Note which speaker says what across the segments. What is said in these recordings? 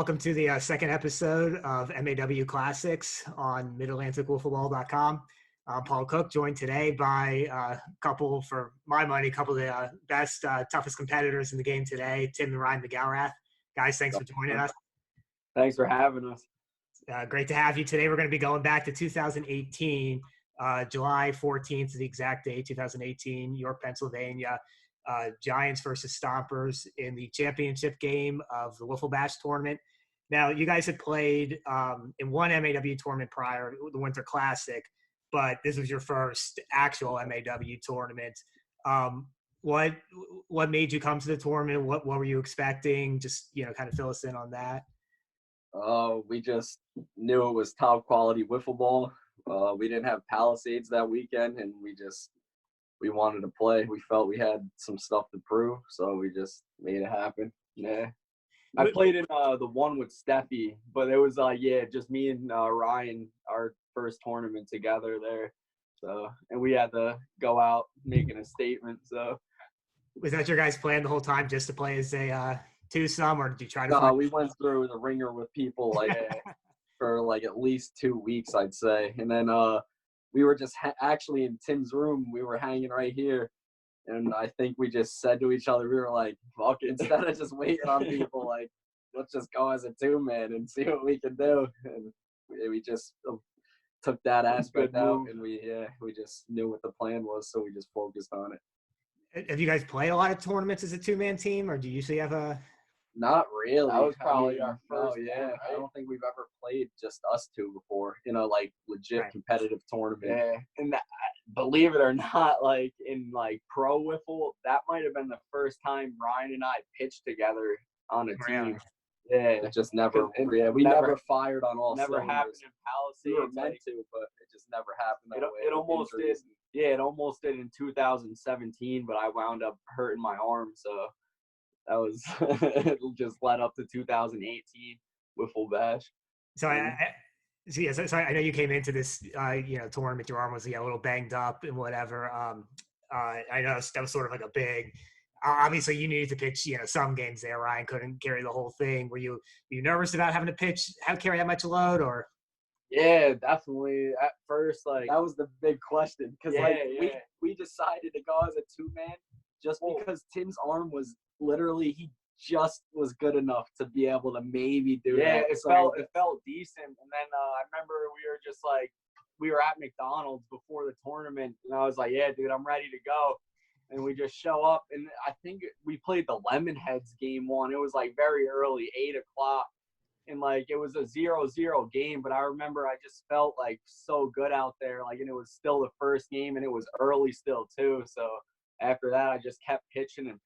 Speaker 1: welcome to the second episode of MAW Classics on MidAtlanticWiffleball.com. I'm Paul Cook, joined today by a couple, for my money, a couple of the best, toughest competitors in the game today, Tim and Ryan McElrath. Guys, thanks for joining us.
Speaker 2: Thanks for having us.
Speaker 1: Great to have you today. We're going to be going back to 2018, July 14th is the exact date, 2018, York, Pennsylvania. Giants versus Stompers in the championship game of the Wiffle Bash tournament. Now, you guys had played in one MAW tournament prior, the Winter Classic, but this was your first actual MAW tournament. What made you come to the tournament? What were you expecting? Just, kind of fill us in on that.
Speaker 2: We just knew it was top quality wiffle ball. We didn't have Palisades that weekend, and we wanted to play. We felt we had some stuff to prove, so we just made it happen. Yeah. I played in the one with Steffi, but it was just me and Ryan, our first tournament together there. So, and we had to go out making a statement. So,
Speaker 1: was that your guys' plan the whole time, just to play as a twosome, or did you try to?
Speaker 2: No, we went through the ringer with people for at least 2 weeks, I'd say, and then we were just actually in Tim's room. We were hanging right here, and I think we just said to each other, we were like, "Fuck it!" Instead of just waiting on people, let's just go as a two-man and see what we can do. And we just took that aspect out, and we just knew what the plan was, so we just focused on it.
Speaker 1: Have you guys played a lot of tournaments as a two-man team, or do you usually have a?
Speaker 2: Not really.
Speaker 3: That was probably our first.
Speaker 2: Yeah,
Speaker 3: right?
Speaker 2: I don't think we've ever played just us two before. Legit competitive tournament.
Speaker 3: Yeah, and believe it or not, in pro wiffle, that might have been the first time Ryan and I pitched together on a team. Yeah,
Speaker 2: it just never. We never fired on all.
Speaker 3: Never happened in Palisades.
Speaker 2: We were meant to, but it just never happened.
Speaker 3: It almost did. Yeah, it almost did in 2017, but I wound up hurting my arm, so. That was it just led up to 2018 Wiffle Bash.
Speaker 1: So I know you came into this tournament. Your arm was a little banged up and whatever. I know that was sort of like a big. Obviously, you needed to pitch some games there. Ryan couldn't carry the whole thing. Were you nervous about having to carry that much load, or?
Speaker 3: Yeah, definitely. At first,
Speaker 2: that was the big question because we decided to go as a two-man just because Tim's arm was. Literally, he just was good enough to be able to maybe do that.
Speaker 3: Yeah, it felt decent. And then I remember we were at McDonald's before the tournament, and I was like, "Yeah, dude, I'm ready to go." And we just show up, and I think we played the Lemonheads game one. It was very early, 8 o'clock, and it was a 0-0 game. But I remember I just felt so good out there, and it was still the first game, and it was early still too. So. After that, I just kept pitching, and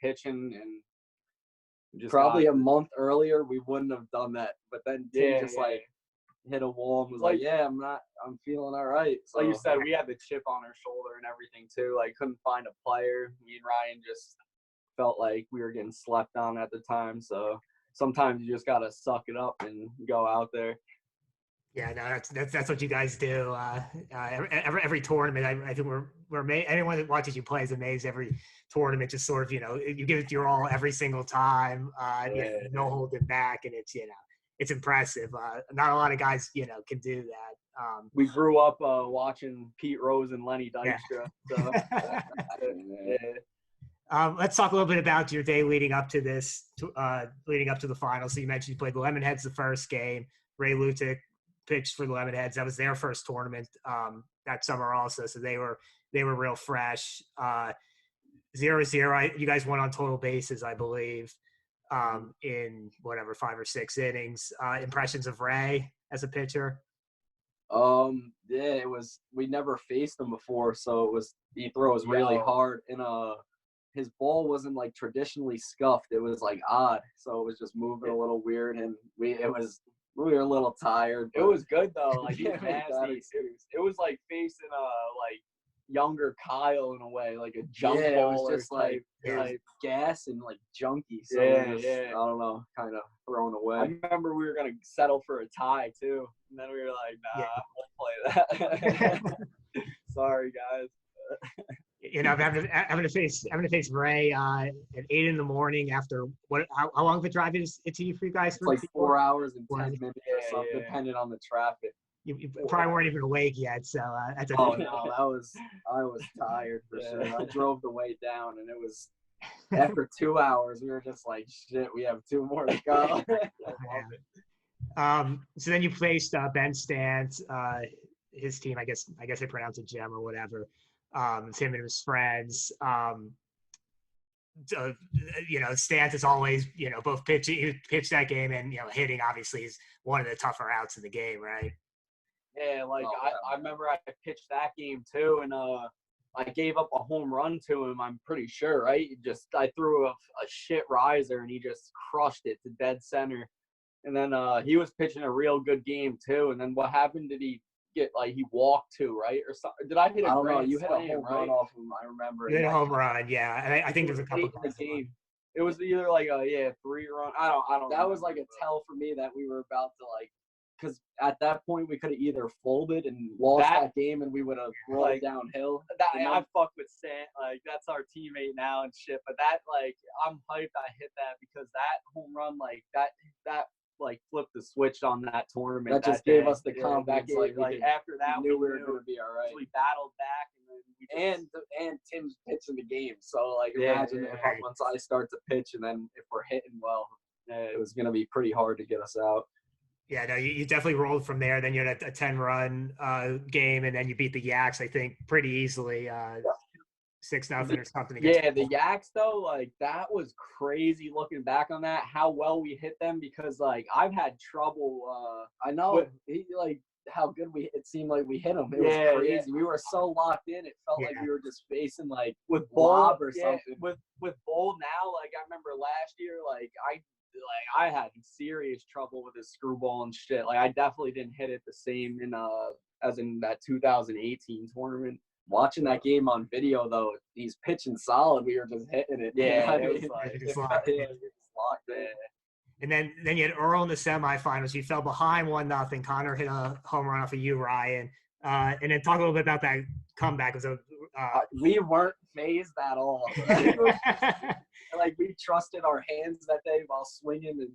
Speaker 3: just
Speaker 2: probably a month earlier we wouldn't have done that. But then Tim hit a wall and was I'm feeling all right.
Speaker 3: So, like you said, we had the chip on our shoulder and everything too. Couldn't find a player. Me and Ryan just felt like we were getting slept on at the time. So sometimes you just gotta suck it up and go out there.
Speaker 1: Yeah, no, that's what you guys do. Every tournament, I think we're amazed. Anyone that watches you play is amazed. Every tournament, just sort of, you give it your all every single time. No holding back, and it's impressive. Not a lot of guys, can do that.
Speaker 3: We grew up watching Pete Rose and Lenny Dykstra.
Speaker 1: Yeah. So. Let's talk a little bit about your day leading up to this, leading up to the final. So you mentioned you played the Lemonheads the first game. Ray Lutic pitched for the Lemonheads. That was their first tournament that summer also. So they were real fresh. 0-0. You guys won on total bases, I believe, in 5 or 6 innings. Impressions of Ray as a pitcher?
Speaker 2: It was. We never faced him before, so he throws really hard, and his ball wasn't traditionally scuffed. It was odd, so it was just moving a little weird, and we were a little tired.
Speaker 3: It was good though. He was nasty. It was facing younger Kyle in a way, a junk ball.
Speaker 2: It was just gas and junky. So I don't know, kind of thrown away.
Speaker 3: I remember we were gonna settle for a tie too, and then we were like, "Nah, we'll play that." Sorry, guys.
Speaker 1: You know, I'm gonna face Ray at 8 in the morning after what? How long of a drive is it to you for you guys?
Speaker 2: It's like 4 hours and 10 minutes or
Speaker 3: Yeah,
Speaker 2: something,
Speaker 3: yeah.
Speaker 2: depending on the traffic.
Speaker 1: You probably weren't even awake yet, so that's
Speaker 2: Oh no, I was tired for
Speaker 3: Yeah.
Speaker 2: sure. I drove the way down, and it was after 2 hours, we were just like, shit, we have 2 more to go.
Speaker 1: So then you faced Ben Stantz, his team. I guess they pronounce it Gem or whatever. It's him and his friends. You know, Stantz is always, you know, both pitching. He pitched that game, and you know, hitting obviously is one of the tougher outs in the game, right?
Speaker 3: Yeah, like I remember I pitched that game too, and I gave up a home run to him. I'm pretty sure, right? I threw a shit riser, and he just crushed it to dead center. And then he was pitching a real good game too. And then what happened? Did he get like he walked too, right, or something? Did I hit a grand
Speaker 2: You hit a
Speaker 3: slam,
Speaker 2: home run off him. I remember.
Speaker 1: You hit a home run, yeah. And I think there's a couple
Speaker 3: in the game. It was either like a 3-run. I don't.
Speaker 2: That was like a tell for me that we were about to like. Because at that point we could have either folded and lost that game, and we would have rolled downhill.
Speaker 3: I fuck with Sant, like that's our teammate now and shit. But that, like, I'm hyped I hit that because that home run, like that like flipped the switch on that tournament.
Speaker 2: That just gave us the confidence.
Speaker 3: Like after that,
Speaker 2: we knew we were going to be all right.
Speaker 3: We battled back, and then
Speaker 2: and Tim's pitching the game. So like, imagine if once I start to pitch, and then if we're hitting well, it was going to be pretty hard to get us out.
Speaker 1: Yeah, no, you definitely rolled from there. Then you had a 10-run game, and then you beat the Yaks, I think, pretty easily, 6-0 or something.
Speaker 3: Yeah, the Yaks though, like that was crazy looking back on that. How well we hit them, because like I've had trouble.
Speaker 2: I know like how good it seemed like we hit them. It was crazy. Yeah. We were so locked in. It felt like we were just facing like
Speaker 3: with
Speaker 2: Bob or something.
Speaker 3: With Bold now, like I remember last year, like I had serious trouble with his screwball and shit. Like I definitely didn't hit it the same as in that 2018 tournament.
Speaker 2: Watching that game on video though, he's pitching solid. We were just hitting it.
Speaker 3: Yeah,
Speaker 2: it was like just locked in.
Speaker 1: And then you had Earl in the semifinals. You fell behind 1-0. Connor hit a home run off of you, Ryan. And then talk a little bit about that comeback. It was
Speaker 2: we weren't phased at all. Like we trusted our hands that day while swinging, and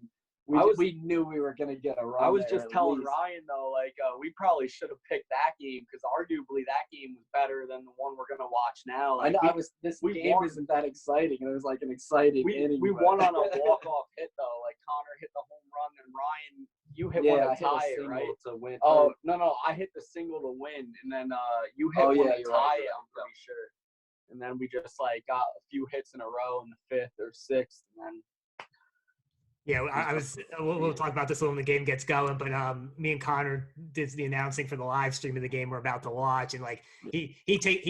Speaker 2: we knew we were gonna get a run.
Speaker 3: I was just telling Ryan though, like we probably should have picked that game, because arguably that game was better than the one we're gonna watch now. Like,
Speaker 2: this game isn't that exciting. It was like an exciting inning.
Speaker 3: We won on a walk-off hit though. Like Connor hit the home run, and Ryan, you hit one to tie it, right?
Speaker 2: To win.
Speaker 3: Oh no, I hit the single to win, and then you hit one to tie it. I'm pretty sure. And then we just like got a few hits in a row in the 5th or 6th, and then.
Speaker 1: Yeah, we'll talk about this when the game gets going, but me and Connor did the announcing for the live stream of the game we're about to watch, and like he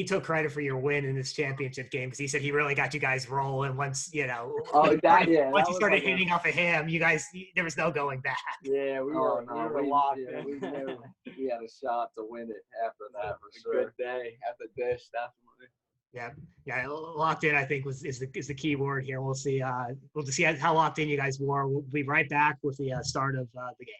Speaker 1: took credit for your win in this championship game, because he said he really got you guys rolling once, you know.
Speaker 2: Once
Speaker 1: you started hitting off of him, you guys, there was no going back.
Speaker 3: Yeah, we were locked in.
Speaker 2: We knew we had a shot to win it after that for sure.
Speaker 3: Good day at the dish, definitely.
Speaker 1: Yeah, locked in, I think is the key word here. We'll see. We'll see how locked in you guys were. We'll be right back with the start of the game.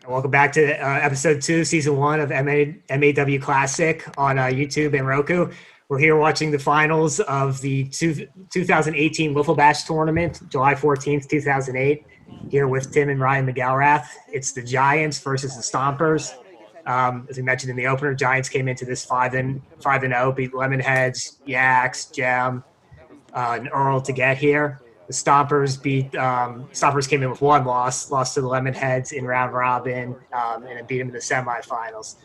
Speaker 1: Welcome back to episode 2, season 1 of MAW Classic on YouTube and Roku. We're here watching the finals of the 2018 Wiffle Bash tournament, July 14th, 2008, here with Tim and Ryan McElrath. It's the Giants versus the Stompers. As we mentioned in the opener, Giants came into this 5-0, beat Lemonheads, Yaks, Gem, and Earl to get here. The Stompers came in with 1 lost to the Lemonheads in round robin, and beat them in the semifinals.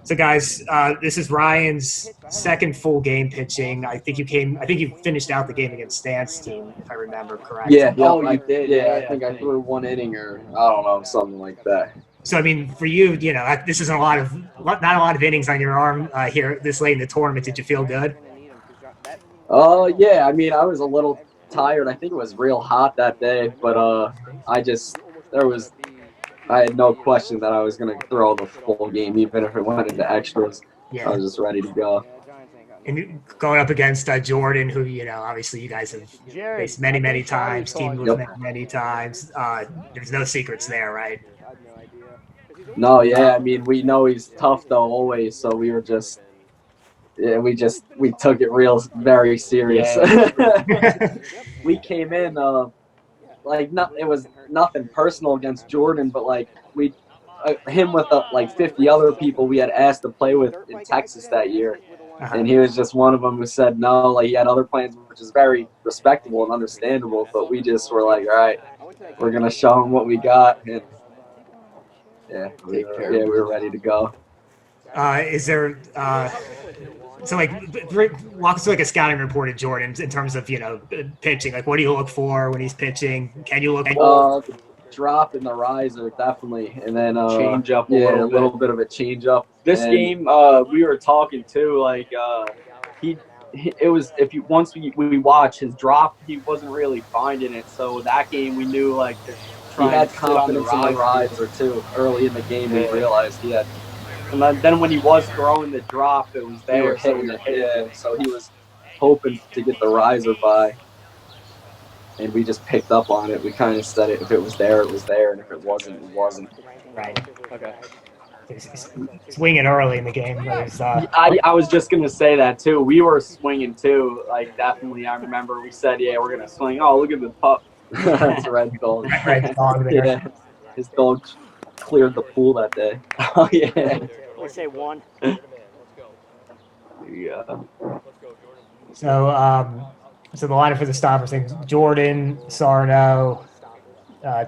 Speaker 1: So guys, this is Ryan's second full game pitching. I think you finished out the game against Stan's team, if I remember correctly.
Speaker 2: Yeah, I did. Yeah, I think I threw 1 inning, or I don't know, something like that.
Speaker 1: So I mean, for you, you know, this isn't not a lot of innings on your arm here this late in the tournament. Did you feel good?
Speaker 2: Yeah. I mean, I was a little tired. I think it was real hot that day, but I had no question that I was going to throw the full game, even if it went into extras. Yeah. I was just ready to go.
Speaker 1: And going up against Jordan, who, you know, obviously you guys have faced many times, teamed with many times. There's no secrets there, right?
Speaker 2: No, yeah, I mean, we know he's tough though always, so we were just, yeah, we took it very serious.
Speaker 3: Yeah.
Speaker 2: We came in like it was nothing personal against Jordan, but like him with like 50 other people we had asked to play with in Texas that year. And he was just one of them who said no. Like, he had other plans, which is very respectable and understandable. But we just were like, all right, we're gonna show him what we got, and yeah, we were ready to go.
Speaker 1: Is there so like walk us through like a scouting report of Jordan in terms of, you know, pitching? Like, what do you look for when he's pitching? Can you look?
Speaker 2: The drop and the riser definitely, and then
Speaker 3: change up a
Speaker 2: little bit of a change up.
Speaker 3: This game, we were talking too, like it was, once we watched his drop, he wasn't really finding it. So that game, we knew like
Speaker 2: he had confidence in the riser too. Early in the game, we realized he had.
Speaker 3: And then when he was throwing the drop, it was there.
Speaker 2: They were hitting it. Yeah, so he was hoping to get the riser by. And we just picked up on it. We kind of said it. If it was there, it was there. And if it wasn't, it wasn't.
Speaker 1: Right. Okay. Swinging early in the game.
Speaker 3: I was just going to say that, too. We were swinging, too. Like, definitely, I remember we said, yeah, we're going to swing. Oh, look at the pup.
Speaker 2: That's a red dog.
Speaker 1: Red dog there.
Speaker 2: Yeah. His dog cleared the pool that day.
Speaker 3: Oh, yeah.
Speaker 4: We say one.
Speaker 3: Yeah.
Speaker 1: So the lineup for the Stompers thing: Jordan, Sarno,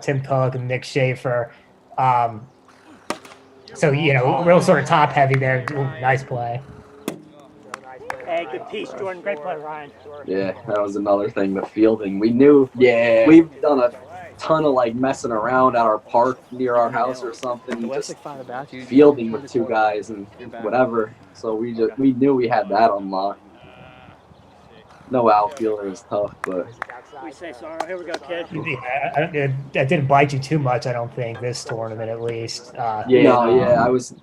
Speaker 1: Tim Cook, and Nick Schaefer. So, you know, real sort of top heavy there. Ooh, nice play.
Speaker 4: Hey, good piece, Jordan. Great play, Ryan.
Speaker 2: Yeah, that was another thing. The fielding. We knew.
Speaker 3: Yeah.
Speaker 2: We've done a ton of like messing around at our park near our house or something, just fielding with two guys and whatever. So we knew we had that unlocked. No outfielder is tough, but
Speaker 4: We say sorry. Here we go, kid.
Speaker 1: That didn't bite you too much, I don't think, this tournament at least.
Speaker 2: I was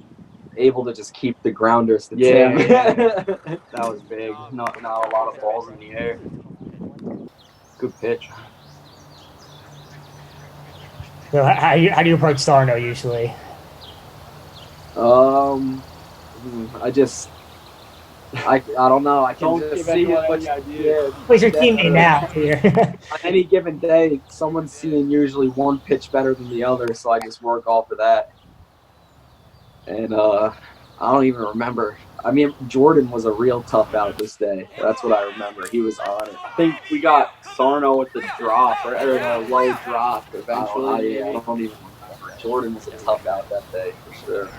Speaker 2: able to just keep the grounders to
Speaker 3: Tim.
Speaker 2: Yeah.
Speaker 3: That was big. Not a lot of balls in the air. Good pitch.
Speaker 1: So how do you approach Sarno usually?
Speaker 2: I don't know. I can
Speaker 3: Don't
Speaker 2: just
Speaker 3: give
Speaker 2: see
Speaker 3: anyone
Speaker 2: it.
Speaker 3: any idea.
Speaker 1: Who's your teammate now here?
Speaker 2: On any given day, someone's seeing usually one pitch better than the other, so I just work off of that. And I don't even remember. I mean, Jordan was a real tough out this day. That's what I remember. He was on it.
Speaker 3: I think we got Sarno with the drop, or the low drop eventually.
Speaker 2: I don't even remember. Jordan was a tough out that day for sure.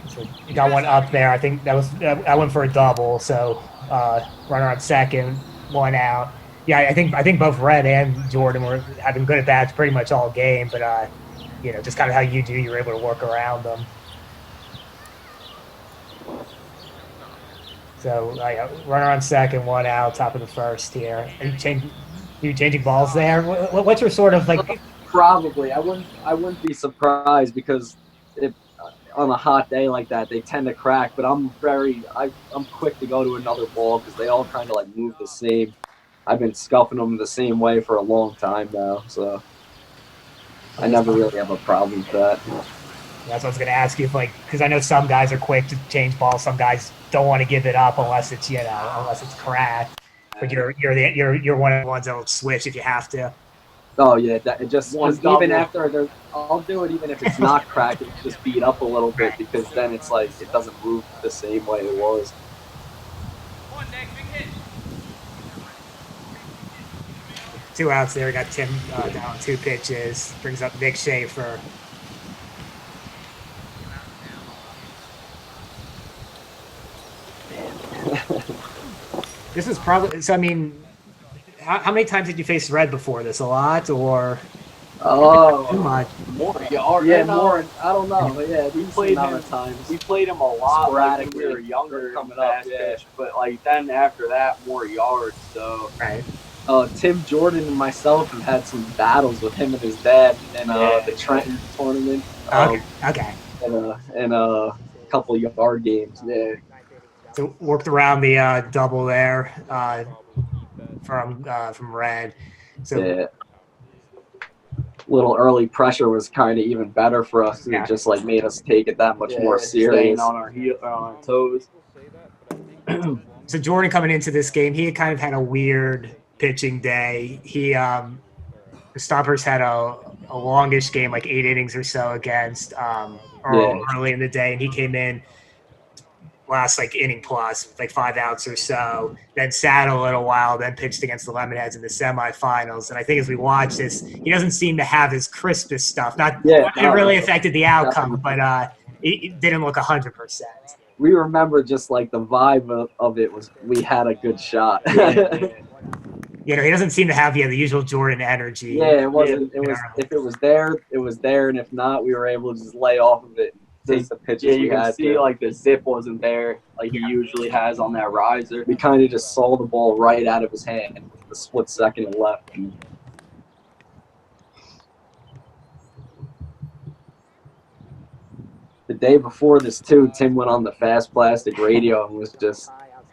Speaker 1: So you got one up there. I think I went for a double. So runner on second, one out. Yeah, I think both Red and Jordan were having good at bats pretty much all game. But you know, just kind of how you do, you were able to work around them. So runner on second, one out, top of the first here. Are you changing balls there? What's your sort of like?
Speaker 2: Probably. I wouldn't be surprised because on a hot day like that, they tend to crack. But I'm quick to go to another ball because they all kind of like move the same. I've been scuffing them the same way for a long time now, so I never really have a problem with that.
Speaker 1: That's what I was going to ask you, because I know some guys are quick to change balls, some guys don't want to give it up unless it's cracked. But you're one of the ones that'll switch if you have to.
Speaker 2: Oh yeah, even after I'll do it even if it's not cracked. It's just beat up a little bit because then it's like it doesn't move the same way it was.
Speaker 1: Two outs there. Got Tim down 2 pitches. Brings up Nick Schaefer. This is probably so. I mean, how many times did you face Red before this? A lot or? Too much.
Speaker 3: More.
Speaker 2: More. I don't know. But yeah, we played him
Speaker 3: times. We played him a lot when we were younger,
Speaker 2: coming up.
Speaker 3: Pitch, but like then after that, more yards. So
Speaker 1: right.
Speaker 2: Tim Jordan and myself have had some battles with him and his dad in the Trenton tournament.
Speaker 1: Okay.
Speaker 2: And a couple yard games. Yeah.
Speaker 1: worked around the double there from red. So
Speaker 2: yeah. Little early pressure was kind of even better for us. It just like made us take it that much more serious.
Speaker 3: Staying on our toes.
Speaker 1: So Jordan coming into this game, he had kind of had a weird pitching day. The Stompers had a longish game, like 8 innings or so against early in the day, and he came in last like inning plus, like 5 outs or so, then sat a little while, then pitched against the Lemonheads in the semifinals. And I think as we watch this, he doesn't seem to have his crispest stuff. It really affected the outcome, but it didn't look 100%.
Speaker 2: We remember just like the vibe of it was we had a good shot.
Speaker 1: You know, he doesn't seem to have the usual Jordan energy.
Speaker 2: Yeah, it wasn't. It was if it was there, it was there, and if not, we were able to just lay off of it. Take the pitches.
Speaker 3: Yeah, you can see like the zip wasn't there, like he usually has on that riser.
Speaker 2: We kind of just saw the ball right out of his hand with the split second left. The day before this too, Tim went on the Fast Plastic radio and was just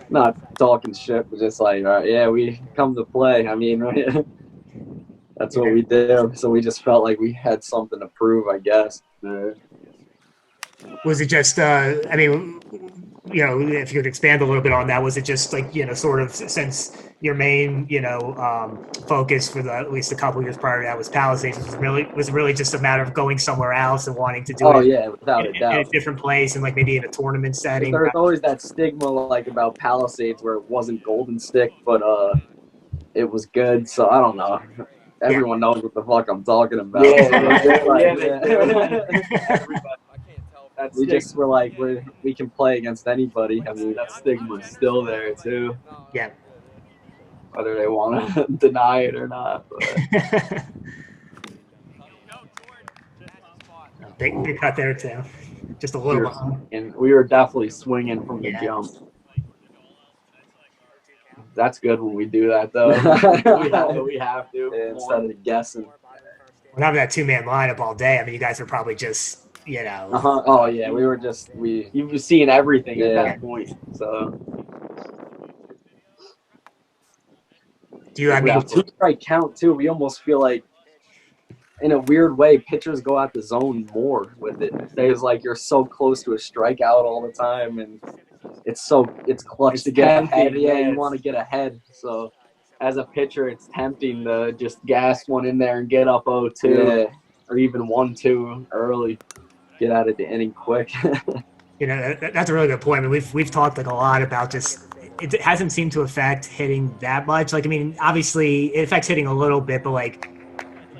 Speaker 2: not talking shit, but just like, all right, yeah, we come to play. I mean, that's what we do. So we just felt like we had something to prove, I guess.
Speaker 1: Was it just, I mean, you know, if you could expand a little bit on that, was it just like, you know, sort of since your main, you know, focus for at least a couple of years prior to that was Palisades, was it really just a matter of going somewhere else and wanting to do it
Speaker 2: without a doubt.
Speaker 1: In a different place and like maybe in a tournament setting?
Speaker 2: There's always that stigma like about Palisades where it wasn't Golden Stick, but it was good. So I don't know. Everyone knows what the fuck I'm talking about. We just were like, we can play against anybody. I mean,
Speaker 3: that stigma's still there too.
Speaker 1: Yeah.
Speaker 3: Whether they want to deny it or not. But.
Speaker 1: Big cut there too. Just a little.
Speaker 3: And we were definitely swinging from the jump. That's good when we do that though. we have to
Speaker 2: instead of guessing.
Speaker 1: We're having that 2-man lineup all day. I mean, you guys are probably just. You know.
Speaker 2: Oh yeah, we were just
Speaker 3: you were seeing everything at that point. So.
Speaker 1: Do you? I mean,
Speaker 2: 2-strike count too. We almost feel like, in a weird way, pitchers go out the zone more with it. It's like you're so close to a strikeout all the time, and it's clutch to get ahead. Yeah, you want to get ahead. So,
Speaker 3: as a pitcher, it's tempting to just gas one in there and get up 0-2, or even 1-2 early.
Speaker 2: Get out of the inning quick.
Speaker 1: You know, that's a really good point. I mean, we've talked like a lot about just it hasn't seemed to affect hitting that much. Like, I mean, obviously it affects hitting a little bit, but like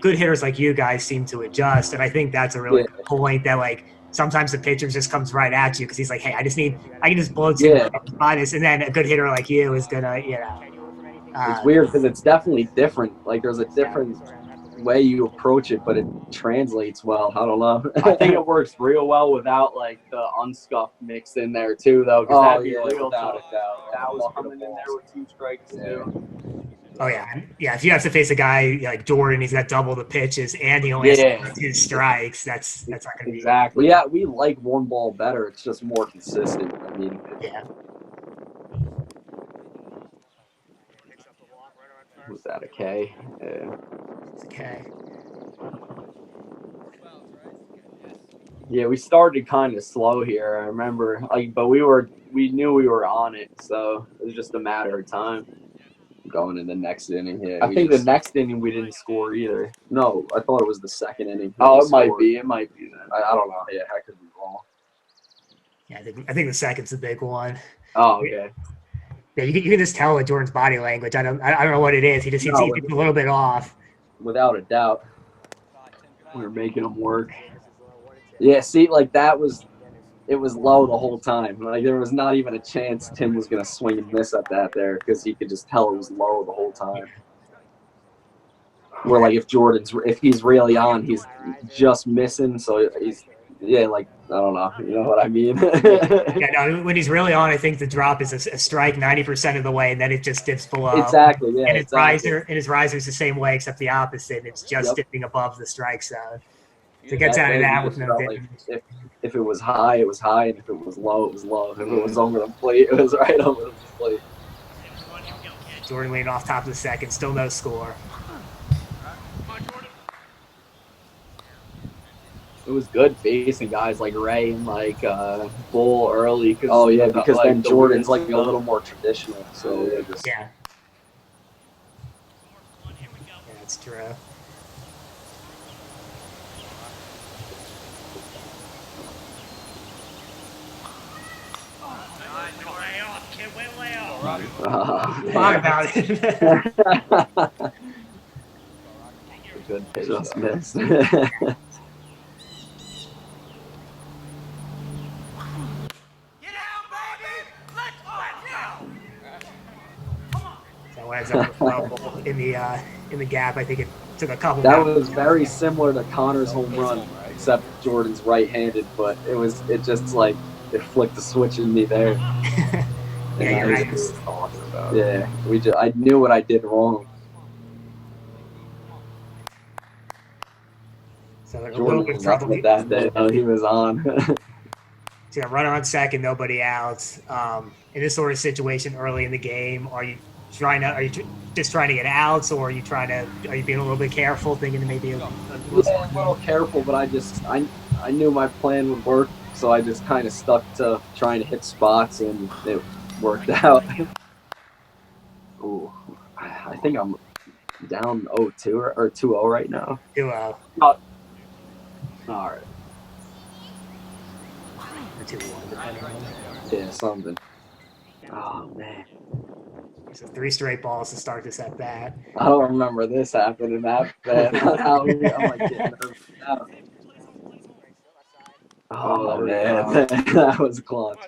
Speaker 1: good hitters like you guys seem to adjust, and I think that's a really good point. That like sometimes the pitcher just comes right at you because he's like, hey, I can just blow to minus, and then a good hitter like you is gonna, you know.
Speaker 2: It's weird because it's definitely different. Like there's a different way you approach it, but it translates well. I don't know.
Speaker 3: I think it works real well without like the unscuffed mix in there too, though. Because that'd be real tough. That was coming in there with 2 strikes too.
Speaker 1: Oh yeah. If you have to face a guy like Jordan, he's got double the pitches, and he only has 2 strikes. That's not gonna be
Speaker 2: exactly. Yeah, we like one ball better. It's just more consistent. I mean,
Speaker 3: Was that a K? Yeah.
Speaker 1: It's a K.
Speaker 3: Yeah, we started kind of slow here. I remember, like, but we knew we were on it, so it was just a matter of time.
Speaker 2: Going in the next inning here.
Speaker 3: I think the next inning we didn't score either.
Speaker 2: No, I thought it was the second inning.
Speaker 3: Oh, it might be. It might be then.
Speaker 2: I don't know. Yeah, I could be wrong.
Speaker 1: Yeah, I think the second's the big one.
Speaker 3: Oh, okay.
Speaker 1: Yeah, you can just tell with Jordan's body language. I don't know what it is. He seems a little bit off.
Speaker 2: Without a doubt.
Speaker 3: We were making him work.
Speaker 2: Yeah, see, like it was low the whole time. Like there was not even a chance Tim was gonna swing and miss at that there because he could just tell it was low the whole time. Where like if he's really on, he's just missing, so he's like I don't know, you know what I mean?
Speaker 1: No, when he's really on, I think the drop is a strike 90% of the way, and then it just dips below.
Speaker 2: Exactly, yeah.
Speaker 1: And his riser is the same way, except the opposite. It's just dipping above the strike zone. So it gets out of that with no
Speaker 2: like if it was high, it was high, and if it was low, it was low. If it was over the plate, it was right over the plate.
Speaker 1: Jordan leading off top of the second, still no score.
Speaker 3: It was good facing guys like Ray and like Bull early.
Speaker 2: Oh yeah, because
Speaker 3: like,
Speaker 2: then Jordan's like a little more traditional. So yeah, just
Speaker 1: Yeah. Yeah, that's true. Talk about it.
Speaker 3: Good pitch.
Speaker 2: just missed.
Speaker 1: So ends up with trouble in the gap. I think it took a couple.
Speaker 2: That was very similar to Connor's home run, except Jordan's right-handed, but it just like it flicked the switch in me there.
Speaker 1: Yeah, you're right.
Speaker 2: Yeah, I knew what I did wrong.
Speaker 1: So they're a
Speaker 2: Jordan
Speaker 1: little bit
Speaker 2: was
Speaker 1: trouble.
Speaker 2: with that day. Oh, he was on.
Speaker 1: So yeah, runner on second, nobody out. In this sort of situation early in the game, are you just trying to get outs, or are you being a little bit careful, thinking that maybe
Speaker 2: Yeah, a little careful, but I knew my plan would work, so I just kind of stuck to trying to hit spots, and it worked out. Ooh, I think I'm down 0-2 or 2-0 right now.
Speaker 1: 2-0.
Speaker 2: All right.
Speaker 1: Or 2-1, depending on.
Speaker 2: Yeah, something. Oh man,
Speaker 1: So 3 straight balls to start this at bat.
Speaker 2: I don't remember this happening that bad. I'm like getting nervous now. Oh man, that was clutch.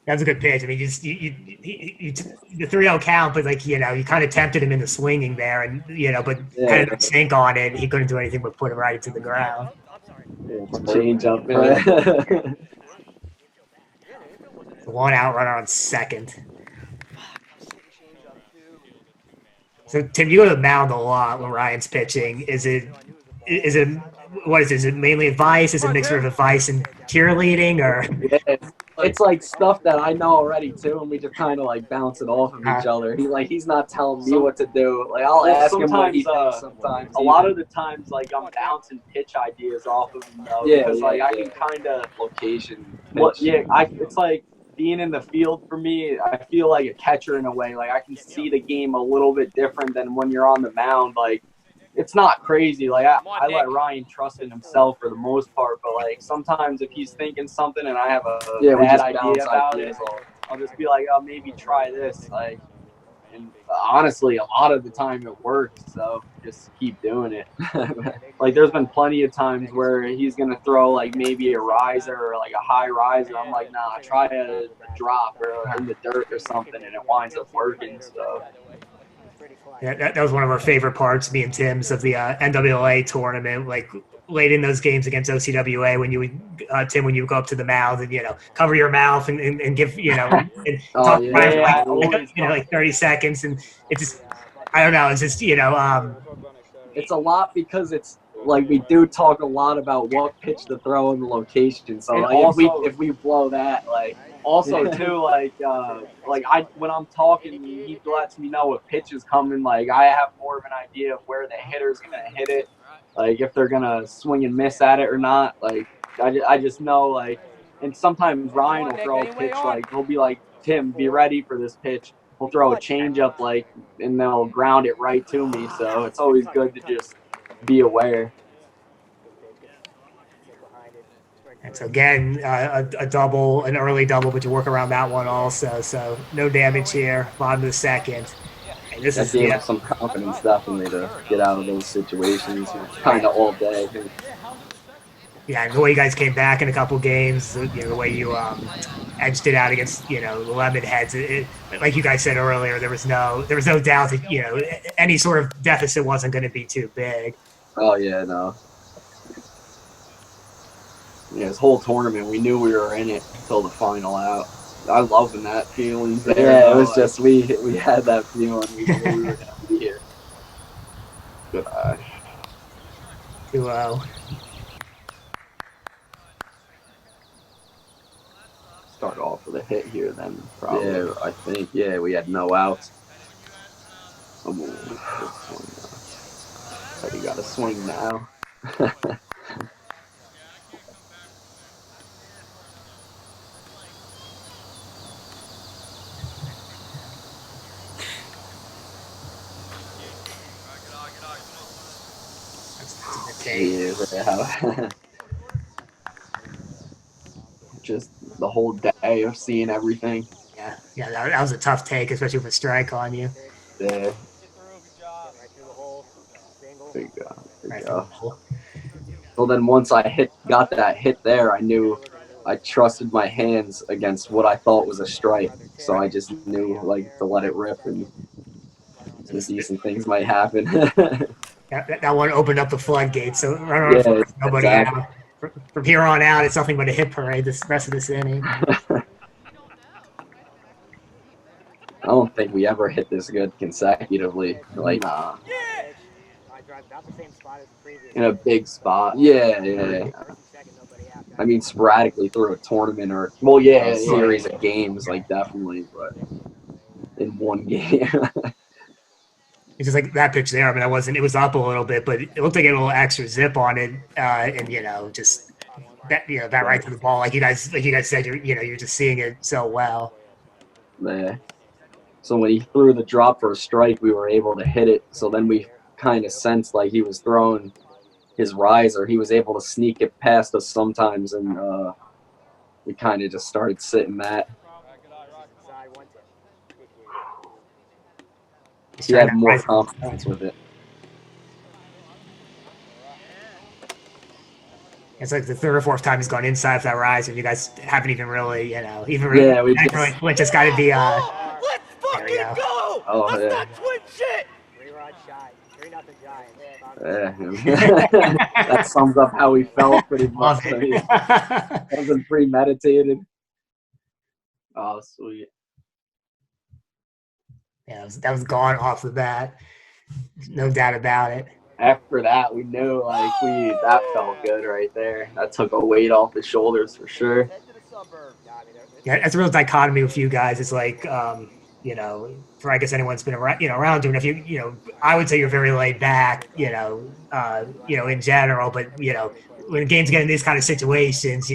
Speaker 1: That was a good pitch. I mean, you the 3-0 count, but like you kind of tempted him into swinging there, and but had a sink on it. He couldn't do anything but put it right into the ground.
Speaker 2: Yeah, change up.
Speaker 1: The 1 out runner on second. So Tim, you go to the mound a lot when Ryan's pitching. Is it what is it? Is it mainly advice? Is it a mixture of advice and cheerleading, or?
Speaker 2: Yeah, it's like stuff that I know already too, and we just kind of like bounce it off of each other. He's not telling me what to do. Like I'll ask him what he thinks sometimes.
Speaker 3: A lot of the times, like I'm bouncing pitch ideas off of him though, because I can kind of
Speaker 2: location.
Speaker 3: it's like being in the field for me. I feel like a catcher in a way. Like I can see the game a little bit different than when you're on the mound. Like it's not crazy. Like I let Ryan trust in himself for the most part, but like sometimes if he's thinking something and I have a bad idea about it, I'll just be like, oh, maybe try this. Like, and honestly, a lot of the time it works. So just keep doing it. Like there's been plenty of times where he's gonna throw like maybe a riser or like a high riser. I'm like, nah, try a drop or in the dirt or something, and it winds up working. So.
Speaker 1: Yeah, that was one of our favorite parts, me and Tim's, of the NWA tournament. Like late in those games against OCWA, when you would, Tim, when you would go up to the mound and cover your mouth and give and talk like 30 seconds, and it just I don't know, it's just
Speaker 2: it's a lot because it's like we do talk a lot about what pitch to throw in the location. So like also, if we blow that, like.
Speaker 3: Also, too, when I'm talking, he lets me know what pitch is coming. Like, I have more of an idea of where the hitter's going to hit it. Like, if they're going to swing and miss at it or not. Like, I just know, like, and sometimes Ryan will throw a pitch, like, he'll be like, Tim, be ready for this pitch. He'll throw a changeup, like, and they'll ground it right to me. So it's always good to just be aware.
Speaker 1: And so again, a double, an early double, but you work around that one also. So no damage here. Bottom of the second. And this is
Speaker 2: gave some confidence definitely to get out of those situations, kind of all day.
Speaker 1: Yeah, and the way you guys came back in a couple games, the way you edged it out against the Lemon Heads. Like you guys said earlier, there was no doubt that any sort of deficit wasn't going to be too big.
Speaker 2: Oh yeah, no. Yeah, this whole tournament, we knew we were in it until the final out. I love that feeling. Yeah, it was just we had that feeling. We knew we were going to be here. Good eye.
Speaker 1: 2-0.
Speaker 3: to hit here then, probably.
Speaker 2: Yeah, I think. Yeah, we had no outs.
Speaker 3: Oh, but you got to swing now. Yeah. Just the whole day of seeing everything.
Speaker 1: Yeah, that was a tough take, especially with a strike on you.
Speaker 3: Yeah.
Speaker 2: There you go. There
Speaker 1: Right
Speaker 2: you
Speaker 1: through the
Speaker 2: go.
Speaker 1: hole.
Speaker 2: So then once I got that hit there, I knew I trusted my hands against what I thought was a strike. So I just knew like to let it rip and some decent things might happen.
Speaker 1: That one opened up the floodgates. So
Speaker 2: Yeah,
Speaker 1: nobody
Speaker 2: exactly.
Speaker 1: out. From here on out, it's nothing but a hit parade this rest of this inning.
Speaker 2: I don't think we ever hit this good consecutively. Like,
Speaker 3: Nah.
Speaker 4: I drive about the same spot as the previous.
Speaker 3: In a big spot.
Speaker 2: yeah. I mean, sporadically through a tournament or
Speaker 3: Well, yeah,
Speaker 2: a
Speaker 3: yeah.
Speaker 2: series of games, like definitely, but in one game.
Speaker 1: It's just like that pitch there. I mean, it was up a little bit, but it looked like it had a little extra zip on it, and just that right to the ball. Like you guys said, you're just seeing it so well.
Speaker 2: Yeah. So when he threw the drop for a strike, we were able to hit it. So then we kind of sensed like he was throwing his riser. He was able to sneak it past us sometimes, and we kind of just started sitting that. He had more confidence with it.
Speaker 1: It's like the third or fourth time he's gone inside of that rise, and you guys haven't even really,
Speaker 2: Yeah, we just.
Speaker 1: It's just got to be.
Speaker 4: Let's fucking go!
Speaker 2: Oh,
Speaker 4: Let's
Speaker 2: yeah.
Speaker 4: not twin shit! 3-rod shot. 3-0 Giants.
Speaker 2: Yeah. That sums up how we felt pretty much.
Speaker 1: Love
Speaker 2: I mean,
Speaker 1: it.
Speaker 2: it wasn't premeditated.
Speaker 3: Oh, sweet.
Speaker 1: Yeah, that was gone off the bat. No doubt about it.
Speaker 3: After that, we knew that felt good right there. That took a weight off his shoulders for sure.
Speaker 1: Yeah, that's a real dichotomy with you guys. It's like, for I guess anyone's been around doing. If I would say you're very laid back, in general. But when games get in these kind of situations,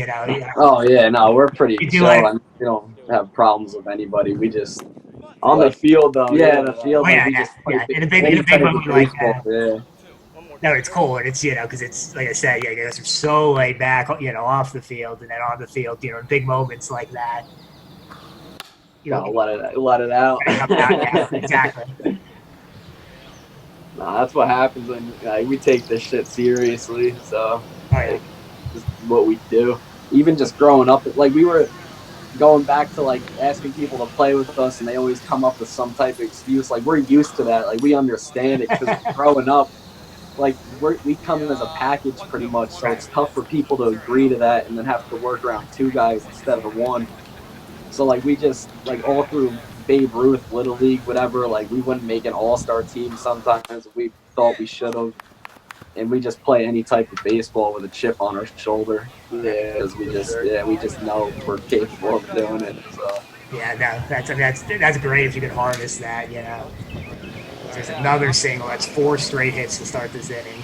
Speaker 2: Oh yeah, no, we're pretty
Speaker 1: You do
Speaker 2: chill.
Speaker 1: like-
Speaker 2: I mean, we don't have problems with anybody. We just
Speaker 3: On the field, though.
Speaker 2: yeah, the field.
Speaker 1: Oh,
Speaker 2: Like,
Speaker 1: yeah,
Speaker 2: we
Speaker 1: yeah,
Speaker 2: just play
Speaker 1: yeah. In a
Speaker 2: any
Speaker 1: big
Speaker 2: type of
Speaker 1: moment like
Speaker 2: baseball,
Speaker 1: that.
Speaker 2: yeah.
Speaker 1: No, it's cool, and it's because it's like I said, you guys are so laid back, off the field, and then on the field, in big moments like that.
Speaker 3: Gotta let it out.
Speaker 1: Yeah, exactly.
Speaker 3: Nah, that's what happens when we take this shit seriously. So, just what we do.
Speaker 2: Even just growing up, like we were going back to like asking people to play with us, and they always come up with some type of excuse. Like we're used to that. Like we understand it because growing up, like we come as a package pretty much. So it's tough for people to agree to that and then have to work around two guys instead of one. So like we just like all through Babe Ruth, Little League, whatever. Like we wouldn't make an all-star team sometimes if we thought we should have. And we just play any type of baseball with a chip on our shoulder.
Speaker 3: Yeah,
Speaker 2: because we just know we're capable of doing it. So.
Speaker 1: Yeah, no, that's great if you could harness that. There's another single. That's 4 straight hits to start this inning.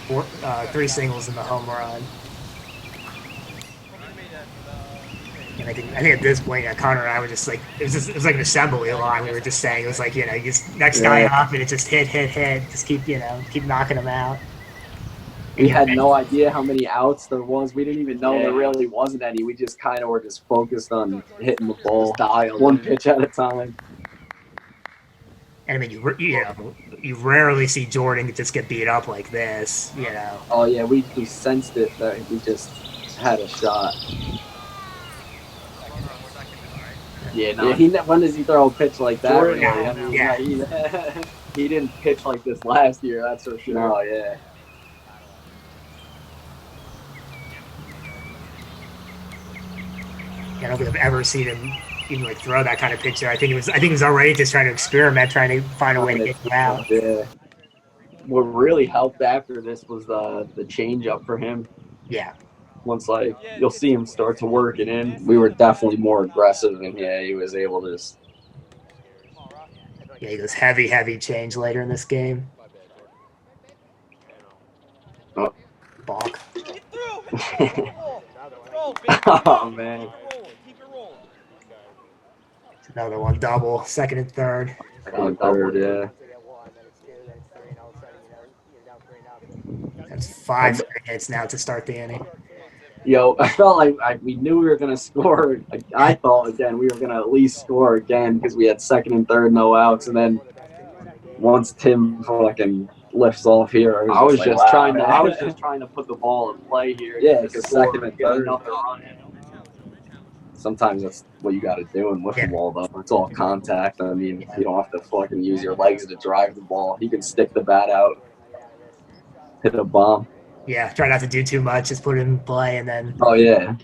Speaker 1: 3 singles in the home run. And I think at this point, Connor and I were just like, it was like an assembly line. We were just saying, it was like, just next guy up, and it just hit, just keep knocking them out.
Speaker 2: We had no idea how many outs there was. We didn't even know there really wasn't any. We just kind of were just focused on hitting the ball, one pitch at a time.
Speaker 1: And I mean, you rarely see Jordan just get beat up like this,
Speaker 2: Oh yeah, we sensed it that we just had a shot.
Speaker 3: Yeah, no.
Speaker 2: When does he throw a pitch like that?
Speaker 3: Jordan,
Speaker 2: really? I mean,
Speaker 3: he didn't pitch like this last year, that's for sure.
Speaker 2: No, yeah.
Speaker 1: I don't think I've ever seen him even throw that kind of pitch there. I think he was already just trying to experiment, trying to find a way to get you out.
Speaker 2: Yeah.
Speaker 3: What really helped after this was the change up for him.
Speaker 1: Yeah.
Speaker 2: once like you'll see him start to work it in. We were definitely more aggressive, and yeah, he was able to just.
Speaker 1: Yeah, he goes heavy change later in this game.
Speaker 2: Oh.
Speaker 1: Balk.
Speaker 2: Oh man.
Speaker 1: Another one, double, second and third.
Speaker 2: Second and third, yeah.
Speaker 1: That's 5 hits now to start the inning.
Speaker 2: Yo, I felt like we knew we were gonna score. I thought again we were gonna at least score again because we had second and third, no outs, and then once Tim fucking lifts off here, I was just trying to put the ball in play here. Yeah, because second and third. Sometimes that's what you got to do in wiffle ball, though. It's all contact. I mean, you don't have to fucking use your legs to drive the ball. You can stick the bat out, hit a bomb.
Speaker 1: Yeah, try not to do too much. Just put it in play and then.
Speaker 2: Oh yeah.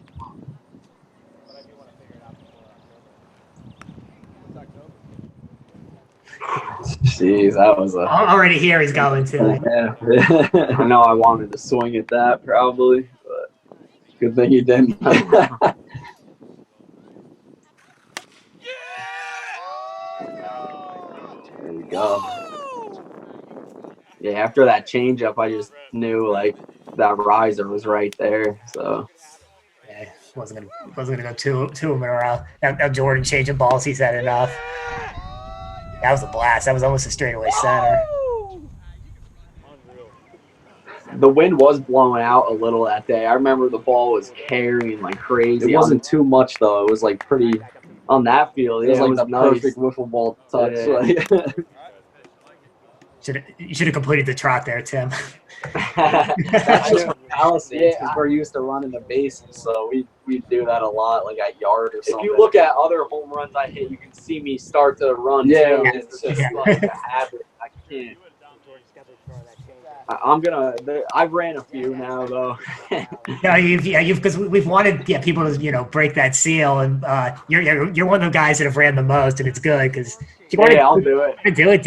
Speaker 2: Jeez, that was a.
Speaker 1: Already here he's going to.
Speaker 2: Yeah. I know I wanted to swing at that probably, but good thing you didn't. There you go. Yeah, after that changeup, I just knew like that riser was right there. So
Speaker 1: yeah, wasn't gonna go two of them in a row. Now Jordan changing balls, he's had enough. That was a blast. That was almost a straightaway center.
Speaker 2: The wind was blowing out a little that day. I remember the ball was carrying like crazy. It wasn't too much though. It was like pretty on that field. It was like the perfect wiffle ball touch.
Speaker 1: Yeah. You should have completed the trot there, Tim.
Speaker 2: That's just for fallacy because we're used to running the bases, so we do that a lot, like at yard or something.
Speaker 3: If you look at other home runs I hit, you can see me start to run.
Speaker 2: Yeah,
Speaker 3: too. It's just like a habit. I can't. I've ran a few now though.
Speaker 1: No, you've because we've wanted people to break that seal, and you're one of the guys that have ran the most, and it's good because
Speaker 2: I'll do it.
Speaker 1: Do it.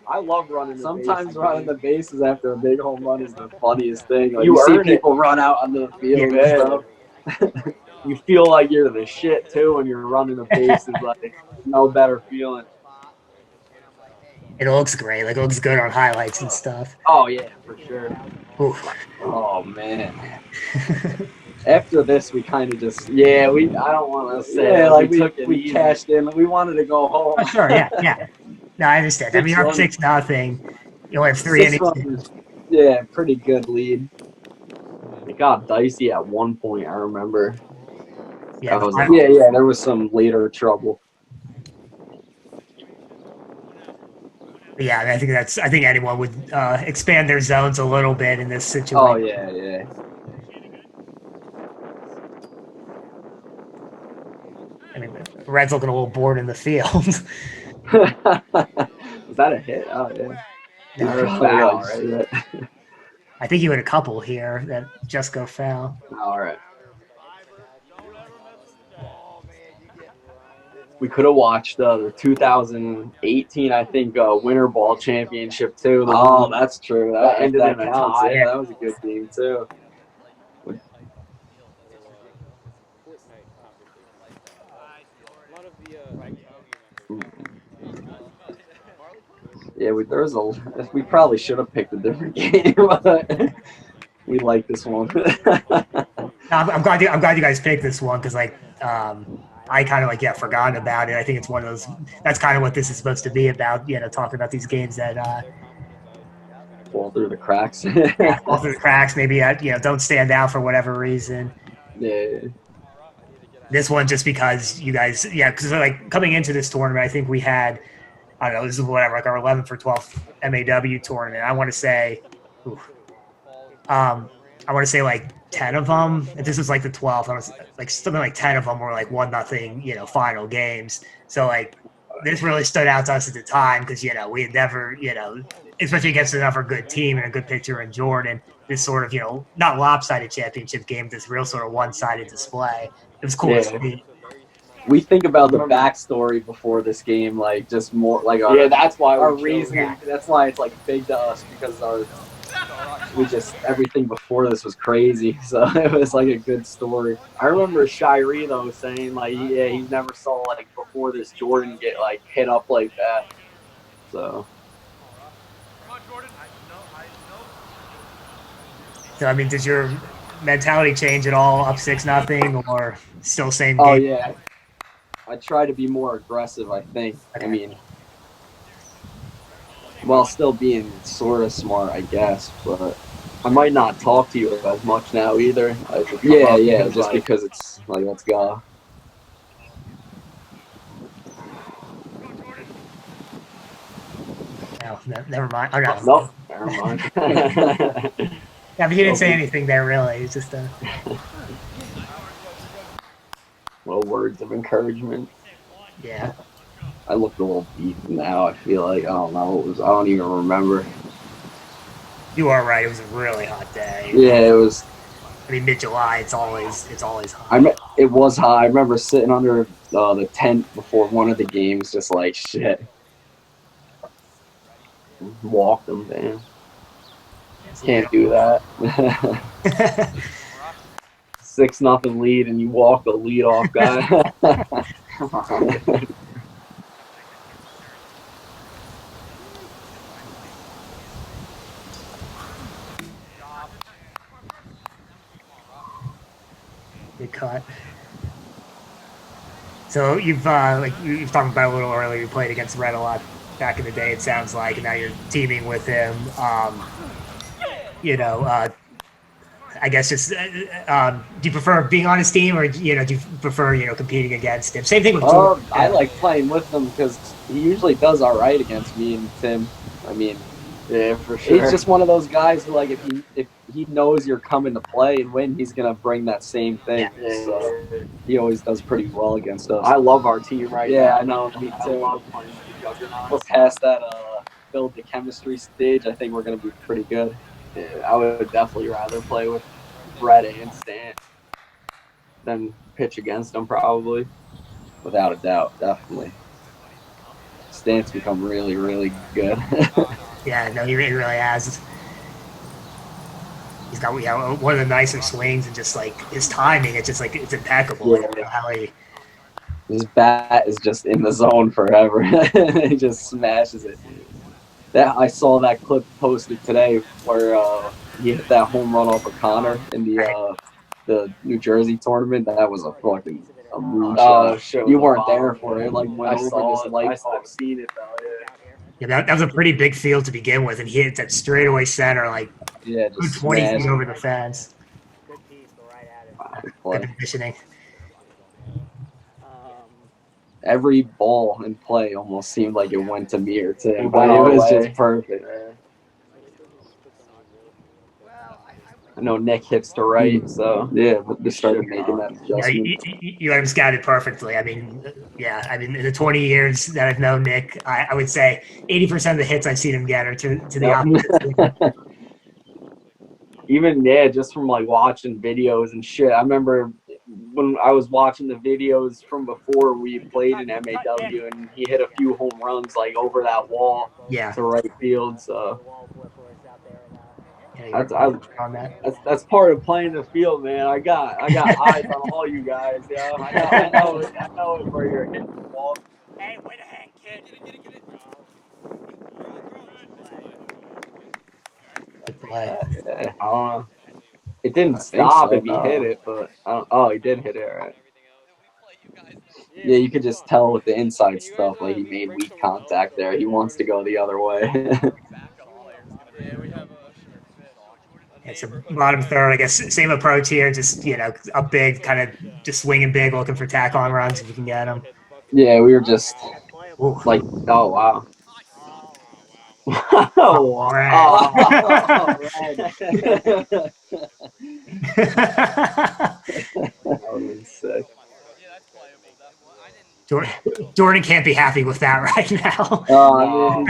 Speaker 3: I love running.
Speaker 2: Sometimes running the bases after a big home run is the funniest thing. Like, you see people run out onto the field and stuff.
Speaker 3: You feel like you're the shit too when you're running the bases. Like no better feeling.
Speaker 1: It looks great. Like it looks good on highlights and stuff.
Speaker 3: Oh yeah, for sure.
Speaker 1: Oof.
Speaker 2: Oh man. After this, we kind of just I don't want to say we cashed in. We wanted to go home.
Speaker 1: Oh, sure, yeah. No, I understand. I mean, you're up 6-0. You only have 3 innings.
Speaker 2: Yeah, pretty good lead. It got dicey at one point. I remember.
Speaker 1: Yeah,
Speaker 2: there was some later trouble.
Speaker 1: Yeah, I think anyone would expand their zones a little bit in this situation.
Speaker 2: Oh yeah.
Speaker 1: I mean, Red's looking a little bored in the field.
Speaker 2: Was that a hit? Oh yeah. Foul, right?
Speaker 1: I think you had a couple here that just go foul.
Speaker 2: All right. We could have watched the 2018, I think, Winter Ball Championship too. Oh, that's true. That ended in a tie. Yeah, that was a good game too. Yeah, we probably should have picked a different game, but we like this one.
Speaker 1: I'm glad you guys picked this one because I kind of forgotten about it. I think it's one of those. That's kind of what this is supposed to be about. Talking about these games that
Speaker 2: fall through the cracks.
Speaker 1: Fall through the cracks. Maybe don't stand out for whatever reason.
Speaker 2: Yeah.
Speaker 1: This one just because you guys, because coming into this tournament, I think we had, I don't know, this is whatever, our 11th or 12th MAW tournament. I want to say, 10 of them. If this was the 12th, I was something like 10 of them were 1-0, final games. So this really stood out to us at the time because we had never, especially against another good team and a good pitcher in Jordan, this sort of not lopsided championship game, this real sort of one-sided display. It was cool to see.
Speaker 2: We think about the backstory before this game, just more our
Speaker 3: that's why
Speaker 2: our reasoning. That's why it's big to us because our everything before this was crazy. So it was like a good story.
Speaker 3: I remember Shiree though saying like, yeah, he never saw like before this Jordan get like hit up like that. So.
Speaker 1: So I mean, does your mentality change at all? Up 6-0 or still same game?
Speaker 2: Oh yeah, I try to be more aggressive. I think.
Speaker 1: Okay.
Speaker 2: I mean, while still being sort of smart, I guess. But
Speaker 3: I might not talk to you as much now either.
Speaker 2: Yeah, just because it's like, let's go.
Speaker 1: No, never mind. Oh, no.
Speaker 3: Nope, never mind.
Speaker 1: Yeah, but he didn't say anything there really. It's just a
Speaker 3: little words of encouragement.
Speaker 1: Yeah.
Speaker 2: I looked a little beat now. I feel like I don't know. I don't even remember.
Speaker 1: You are right. It was a really hot day.
Speaker 2: Yeah, it was.
Speaker 1: I mean, mid-July. It's always hot.
Speaker 2: It was hot. I remember sitting under the tent before one of the games, just like shit.
Speaker 3: Walk them, man.
Speaker 2: Can't do that. 6-0 lead, and you walk the leadoff guy.
Speaker 1: Good cut. So you've talked about a little earlier. You played against Red a lot back in the day. It sounds like, and now you're teaming with him. I guess just do you prefer being on his team, or do you prefer competing against him? Same thing with Jordan.
Speaker 2: I like playing with him because he usually does all right against me and Tim. I mean,
Speaker 3: yeah, for sure.
Speaker 2: He's just one of those guys who, like, if he knows you're coming to play and win, he's gonna bring that same thing.
Speaker 1: Yeah.
Speaker 2: So he always does pretty well against us.
Speaker 3: I love our team right now.
Speaker 2: Yeah, I know. Me too.
Speaker 3: I love playing with the Juggernauts.
Speaker 2: We're past that build the chemistry stage. I think we're gonna be pretty good.
Speaker 3: Yeah, I would definitely rather play with Brett and Stant than pitch against them, probably.
Speaker 2: Without a doubt, definitely. Stant's become really, really good.
Speaker 1: Yeah, no, he really has. He's got one of the nicer swings, and just like his timing, it's just like it's impeccable.
Speaker 2: Yeah.
Speaker 1: How
Speaker 2: his bat is just in the zone forever. He just smashes it. I saw that clip posted today where he hit that home run off of Connor in the New Jersey tournament. That was a fucking shot. You weren't there for it. Like, went over this light.
Speaker 3: I've seen it though.
Speaker 1: Yeah, that was a pretty big field to begin with, and he hit that straightaway center, like
Speaker 2: just
Speaker 1: 20 feet over the fence.
Speaker 4: Good piece, go right at it.
Speaker 2: Play.
Speaker 1: Good conditioning.
Speaker 2: Every ball in play almost seemed like it went to me or Tim, but it was just perfect. I know Nick hits to right, so yeah, but they started making that adjustment.
Speaker 1: You had him scouted perfectly. I mean, in the 20 years that I've known Nick, I would say 80% of the hits I've seen him get are to the opposite.
Speaker 3: Even just from like watching videos and shit. I remember when I was watching the videos from before we played in MAW, and he hit a few home runs like over that wall to right field. So that's part of playing the field, man. I got eyes on all you guys. Yeah, I know it where you're hitting the ball.
Speaker 4: Hey, way to hang, kid. Get it.
Speaker 1: Good play.
Speaker 3: I don't know. It didn't stop if he hit it, but he did hit it, right?
Speaker 2: Yeah, you could just tell with the inside stuff, like he made weak contact there. He wants to go the other way.
Speaker 1: It's a bottom third, I guess. Same approach here, just up big, kind of just swinging big, looking for tack-on runs if you can get them.
Speaker 2: Yeah, we were just like, oh wow.
Speaker 1: Oh, wow.
Speaker 2: That would be sick.
Speaker 1: Jordan can't be happy with that right now.
Speaker 2: Oh,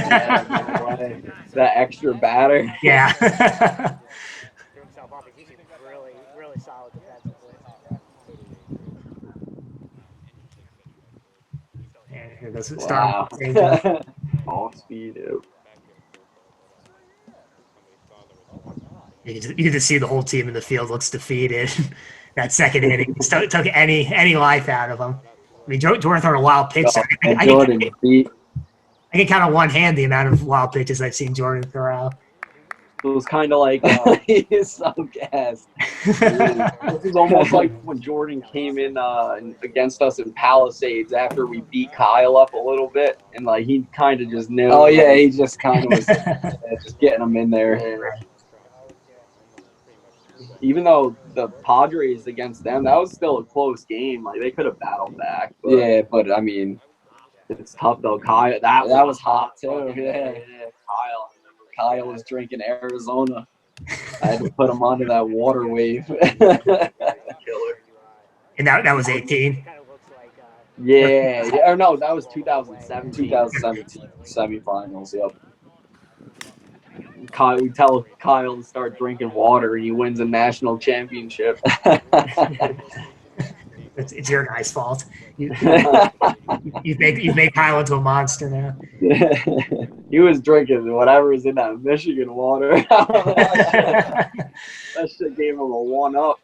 Speaker 2: that extra batter.
Speaker 1: Yeah.
Speaker 4: Really, really solid defensively.
Speaker 1: And here goes the
Speaker 2: Wow.
Speaker 3: Off speed.
Speaker 1: You could just see the whole team in the field looks defeated. That second inning just took any life out of them. I mean, Jordan threw a wild pitch.
Speaker 2: Jordan beat.
Speaker 1: I can count on one hand the amount of wild pitches I've seen Jordan throw out.
Speaker 3: It was kind of like
Speaker 2: he is so gassed.
Speaker 3: this is almost like when Jordan came in against us in Palisades after we beat Kyle up a little bit, and like he kind of just knew.
Speaker 2: Oh yeah, he just kind of was just getting them in there.
Speaker 3: Even though the Padres against them, that was still a close game. Like they could have battled back. But
Speaker 2: Yeah, but I mean,
Speaker 3: it's tough though. Kyle, that
Speaker 2: was hot too. Yeah, Kyle was drinking Arizona. I had to put him onto that water wave.
Speaker 1: And that was 18.
Speaker 3: Yeah. Or no, that was 2017.
Speaker 2: 2017 semifinals. Yep.
Speaker 3: We tell Kyle to start drinking water, and he wins a national championship.
Speaker 1: It's your guy's fault. You've made Kyle into a monster now.
Speaker 3: He was drinking whatever was in that Michigan water. That shit gave him a 1-up.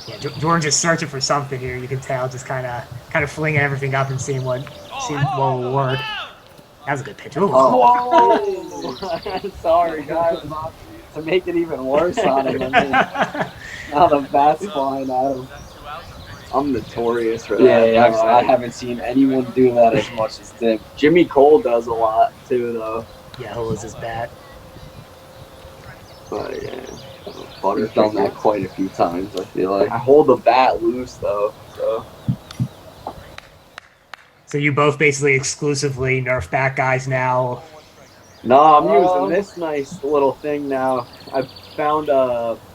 Speaker 1: Yeah, Jordan just searching for something here. You can tell, just kind of flinging everything up and seeing what will work. That was a good pitch. Ooh.
Speaker 3: Whoa! Sorry, guys. To make it even worse on him, now the bat's flying at him. I'm notorious for that.
Speaker 2: Yeah, I haven't seen anyone do that as much as Tim.
Speaker 3: Jimmy Cole does a lot too, though.
Speaker 1: Yeah, who was his bat?
Speaker 3: But yeah,
Speaker 2: He's done that quite a few times, I feel like.
Speaker 3: I hold the bat loose though,
Speaker 1: So you both basically exclusively Nerf bat guys now.
Speaker 3: No, I'm using this nice little thing now. I found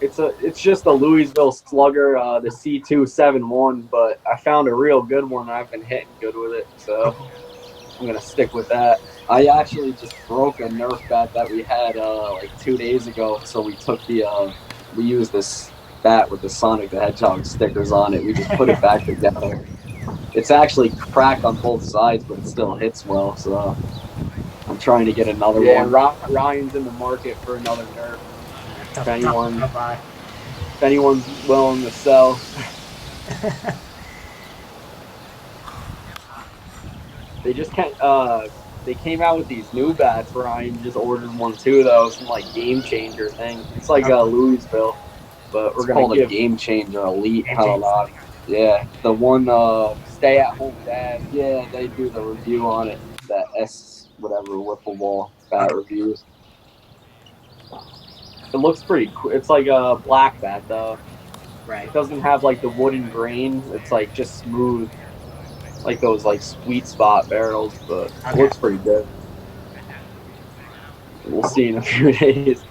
Speaker 3: it's just a Louisville Slugger, the C271, but I found a real good one. I've been hitting good with it, so I'm gonna stick with that.
Speaker 2: I actually just broke a Nerf bat that we had like 2 days ago. So we took we used this bat with the Sonic the Hedgehog stickers on it. We just put it back together. It's actually cracked on both sides, but it still hits well. So I'm trying to get another one.
Speaker 3: Yeah, Ryan's in the market for another Nerf. If anyone's willing to sell. They just can't. They came out with these new bats. Ryan just ordered one too, though. Some like game changer thing. It's like Louisville, but we're gonna
Speaker 2: give a Game Changer Elite. Yeah, the one
Speaker 3: Stay at Home Dad.
Speaker 2: Yeah, they do the review on it. That Wiffleball bat reviews.
Speaker 3: It looks pretty cool. It's like a black bat though.
Speaker 1: Right.
Speaker 3: It doesn't have like the wooden grain. It's like just smooth, like those like sweet spot barrels, but it looks pretty good. We'll see in a few days.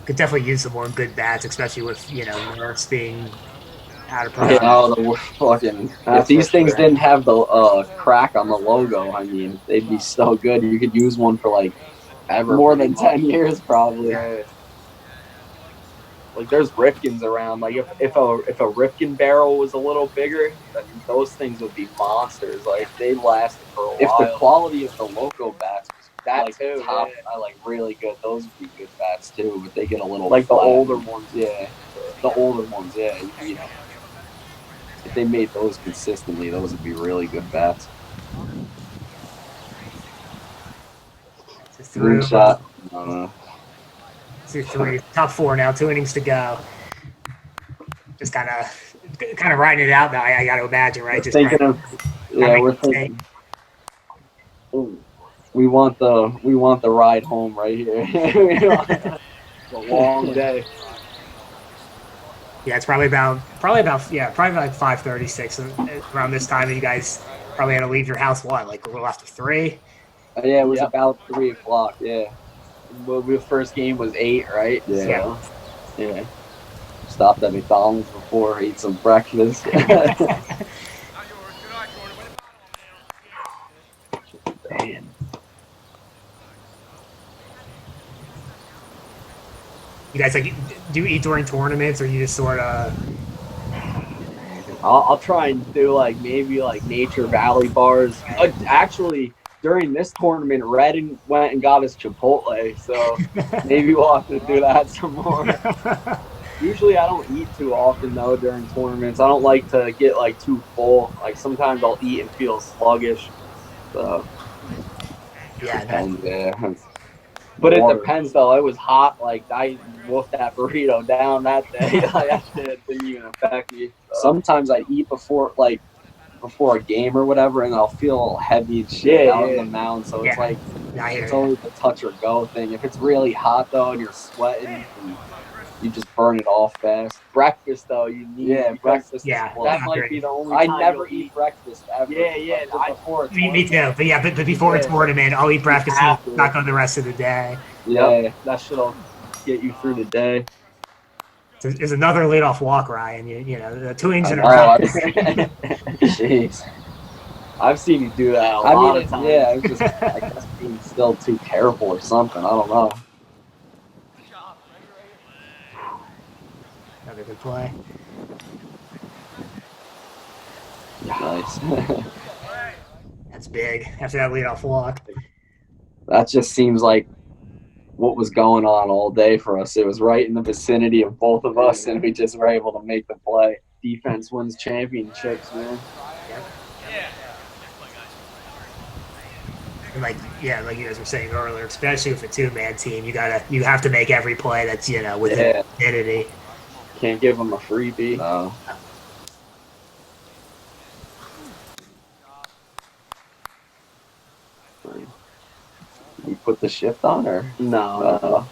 Speaker 1: Could definitely use some more good bats, especially with Nerfs being out of production.
Speaker 2: If these things didn't have the crack on the logo, I mean, they'd be so good. You could use one for like more than 10 years, probably.
Speaker 3: Yeah. Like there's Rifkins around. Like if a Rifkin barrel was a little bigger, then those things would be monsters. Like they lasted for a while.
Speaker 2: If the quality of the logo bats was
Speaker 3: that too,
Speaker 2: top, I like really good. Those would be good bats too, but they get a little
Speaker 3: like
Speaker 2: flat.
Speaker 3: the older ones.
Speaker 2: Yeah, the older ones. Yeah, if they made those consistently, those would be really good bats. Green shot.
Speaker 1: Three, top four now. 2 innings to go. Just kind of writing it out now. I got to imagine, right? Just
Speaker 2: we're thinking. We want the ride home right here.
Speaker 3: It's a long day.
Speaker 1: Yeah, it's probably about 5:36 around this time, and you guys probably had to leave your house like a little after 3.
Speaker 2: Yeah, it was about 3 o'clock. Yeah.
Speaker 3: Well, the first game was 8, right?
Speaker 2: Yeah. So, yeah. Stopped at McDonald's before, ate some breakfast.
Speaker 3: Man.
Speaker 1: You guys do you eat during tournaments, or you just sort of?
Speaker 3: I'll try and do like maybe like Nature Valley bars. Actually, during this tournament, Red went and got us Chipotle, so maybe we'll have to do that some more. Usually, I don't eat too often though during tournaments. I don't like to get like too full. Like sometimes I'll eat and feel sluggish. So
Speaker 1: Yeah,
Speaker 2: Depends, yeah.
Speaker 3: but it
Speaker 2: Water.
Speaker 3: depends though. It was hot. Like I wolfed that burrito down that day. Like that shit didn't even affect me. So.
Speaker 2: Sometimes I eat before a game or whatever, and I'll feel heavy and shit out on the mound. So it's like it's always a touch or go thing. If it's really hot though and you're sweating, and you just burn it off fast.
Speaker 3: Breakfast though, you need
Speaker 2: breakfast.
Speaker 1: Yeah,
Speaker 2: Is
Speaker 3: that might be the only
Speaker 2: I
Speaker 3: time
Speaker 2: never
Speaker 3: you'll
Speaker 2: eat breakfast ever.
Speaker 3: Yeah.
Speaker 2: Before
Speaker 1: me too. But before a tournament, I'll eat breakfast and not go the rest of the day.
Speaker 2: Yeah,
Speaker 3: that shit'll get you through the day.
Speaker 1: There's another leadoff walk, Ryan. You know, the 2 innings in a row.
Speaker 2: Jeez.
Speaker 3: I've seen you do that a lot of times.
Speaker 2: Yeah, it's just I guess being still too careful or something. I don't know.
Speaker 1: Another good play.
Speaker 2: Nice.
Speaker 1: That's big after that leadoff walk.
Speaker 2: That just seems like what was going on all day for us. It was right in the vicinity of both of us, and we just were able to make the play.
Speaker 3: Defense wins championships, man.
Speaker 1: And like you guys were saying earlier, especially with a 2-man team, you have to make every play that's within identity.
Speaker 3: Can't give them a freebie.
Speaker 2: No. You put the shift on, or
Speaker 3: no?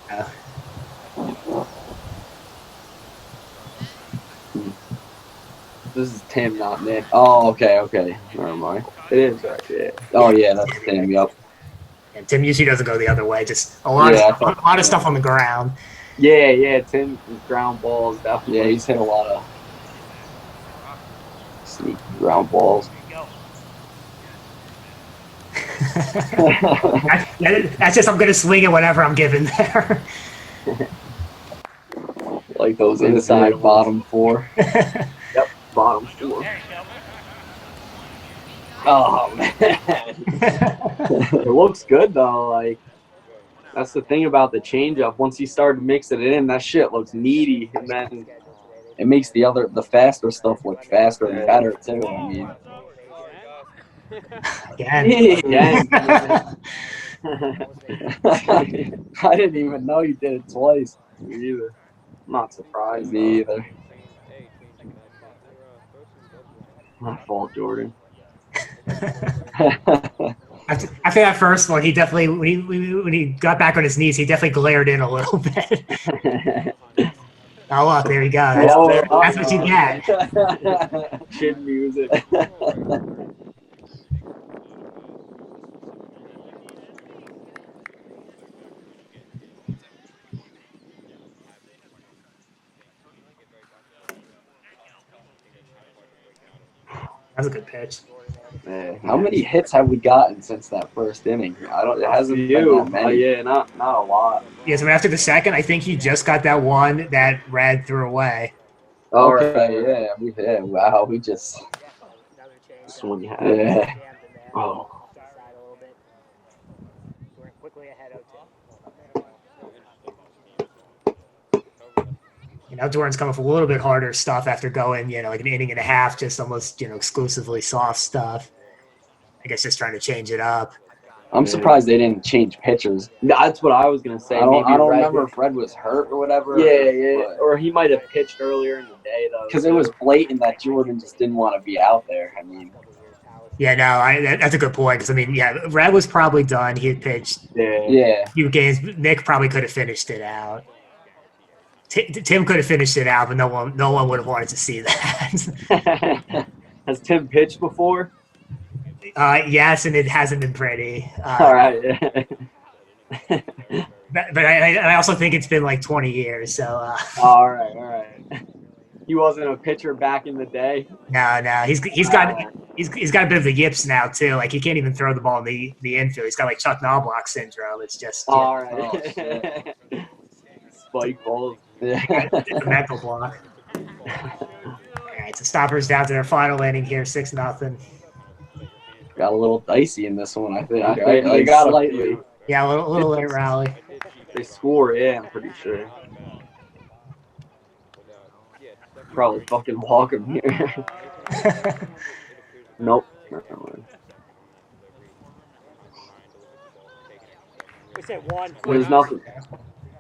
Speaker 3: This is Tim, not Nick.
Speaker 2: Oh, okay. Never mind.
Speaker 3: It is right. Yeah.
Speaker 2: Oh yeah, that's Tim. Yep.
Speaker 1: And Tim usually doesn't go the other way. Just a lot of stuff on the ground.
Speaker 3: Yeah. Tim ground balls definitely.
Speaker 2: Yeah, he's hit a lot of sneaky ground balls.
Speaker 1: That's just I'm gonna swing it whenever I'm given there.
Speaker 2: Like those inside bottom 4.
Speaker 3: Yep, bottom 4. Oh man, it looks good though. Like that's the thing about the changeup. Once you start to mix it in, that shit looks meaty, and then
Speaker 2: it makes the faster stuff look faster and better too. I mean.
Speaker 1: Again.
Speaker 2: I didn't even know you did it twice.
Speaker 3: Me either. I'm not surprised.
Speaker 2: Me either.
Speaker 3: My fault, Jordan.
Speaker 1: After that first one, he definitely when he got back on his knees, he definitely glared in a little bit. Oh look, there you go. That's what you get.
Speaker 3: Chin music.
Speaker 1: That's a good pitch.
Speaker 2: How many hits have we gotten since that first inning? It hasn't been that many.
Speaker 3: Yeah, not a lot.
Speaker 1: Yeah, so after the second, I think he just got that one that Red threw away.
Speaker 2: Okay, yeah. Wow, we just.
Speaker 3: This one you had.
Speaker 2: Yeah.
Speaker 3: Oh.
Speaker 1: Jordan's come up with a little bit harder stuff after going, like an inning and a half, just almost, exclusively soft stuff. I guess just trying to change it up.
Speaker 2: I'm surprised they didn't change pitchers.
Speaker 3: That's what I was going to say.
Speaker 2: I don't remember if Red was hurt or whatever.
Speaker 3: Yeah. Or he might have pitched earlier in the day, though.
Speaker 2: Because it was blatant that Jordan just didn't want to be out there. I mean.
Speaker 1: Yeah, no, that's a good point. Because, Red was probably done. He had pitched
Speaker 2: a
Speaker 1: few games. Nick probably could have finished it out. Tim could have finished it out, but no one would have wanted to see that.
Speaker 3: Has Tim pitched before?
Speaker 1: Yes, and it hasn't been pretty.
Speaker 3: All right.
Speaker 1: but I also think it's been like 20 years. So.
Speaker 3: All right. He wasn't a pitcher back in the day.
Speaker 1: No. He's got a bit of the yips now too. Like he can't even throw the ball in the infield. He's got like Chuck Knobloch syndrome. It's just.
Speaker 3: All right. Spike balls.
Speaker 1: It's a mental block. All right, Stompers down to their final inning here, 6-0.
Speaker 2: Got a little dicey in this one, I think.
Speaker 3: I think
Speaker 2: Right?
Speaker 3: they
Speaker 2: Like
Speaker 3: got a
Speaker 2: slightly.
Speaker 3: few.
Speaker 1: Yeah, a little late rally.
Speaker 3: They score, yeah, I'm pretty sure. Probably fucking walk him here. Nope.
Speaker 4: We said one.
Speaker 3: There's nothing.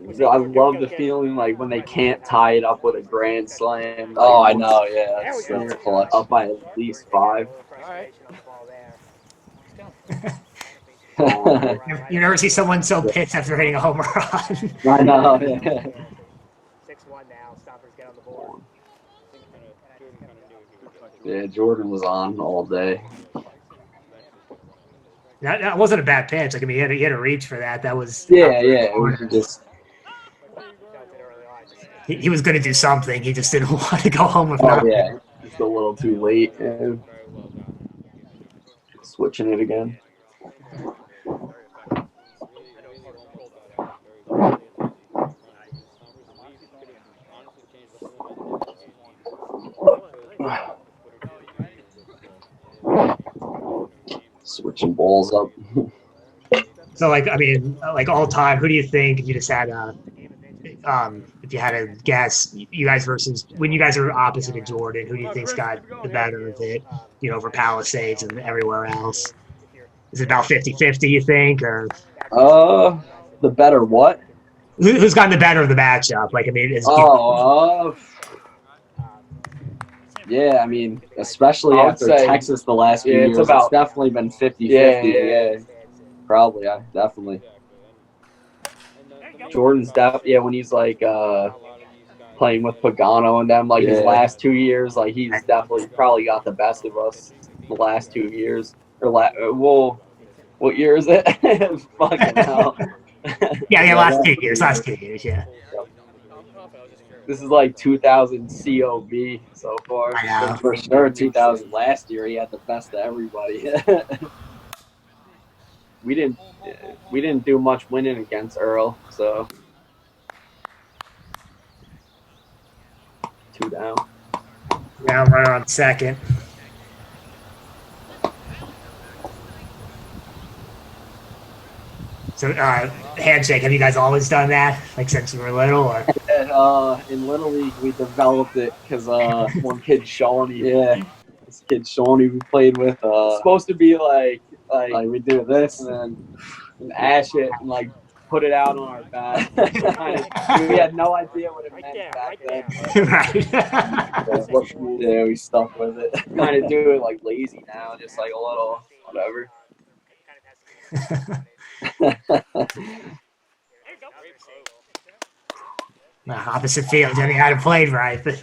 Speaker 3: I love the feeling like when they can't tie it up with a grand slam. Like,
Speaker 2: Oh, I know. Yeah,
Speaker 4: There we go.
Speaker 2: that's clutch.
Speaker 3: Up by at least 5.
Speaker 1: You never see someone so pissed after hitting a home run.
Speaker 3: I know. Yeah.
Speaker 4: 6-1 now. Stompers get on the board.
Speaker 2: Yeah, Jordan was on all day.
Speaker 1: That wasn't a bad pitch. Like, I mean, he had a reach for that. That was
Speaker 2: It was just.
Speaker 1: He was going to do something. He just didn't want to go home with
Speaker 2: Oh
Speaker 1: nothing.
Speaker 2: yeah, just a little too late. Yeah. Switching it again. Switching balls up.
Speaker 1: So, like, I mean, like all time, who do you think if you just had if you had to guess, you guys versus when you guys are opposite of Jordan, who do you think's got the better of it, over Palisades and everywhere else? Is it about 50-50, you think, or
Speaker 2: The better what?
Speaker 1: who's gotten the better of the matchup? Like, I mean,
Speaker 2: yeah, I mean, especially
Speaker 3: I would
Speaker 2: after
Speaker 3: say-
Speaker 2: Texas the last few
Speaker 3: yeah,
Speaker 2: years,
Speaker 3: it's about-
Speaker 2: it's definitely been 50-50.
Speaker 3: Yeah.
Speaker 2: Probably, definitely.
Speaker 3: Jordan's when he's like playing with Pagano and them, like his
Speaker 2: Yeah.
Speaker 3: last 2 years, like he's definitely probably got the best of us the last 2 years. Or what year is it? Fucking hell.
Speaker 1: yeah, last 2 years, yeah.
Speaker 3: This is like 2000 COB so far.
Speaker 1: I know.
Speaker 2: For sure, 2000 last year, he had the best of everybody.
Speaker 3: We didn't do much winning against Earl, so 2 down.
Speaker 1: Now I'm running on second. So, handshake, have you guys always done that? Like, since you were little? Or?
Speaker 2: In Little League, we developed it because
Speaker 3: One kid Shawnee.
Speaker 2: this kid Shawnee we played with,
Speaker 3: It's supposed to be like
Speaker 2: we do this,
Speaker 3: and ash it and like put it out on our back. We had no idea what it meant back then.
Speaker 1: Right.
Speaker 2: we stuck with it.
Speaker 3: Kind of do it like lazy now, just like a little whatever.
Speaker 1: Opposite field. I mean, I'd have played right, but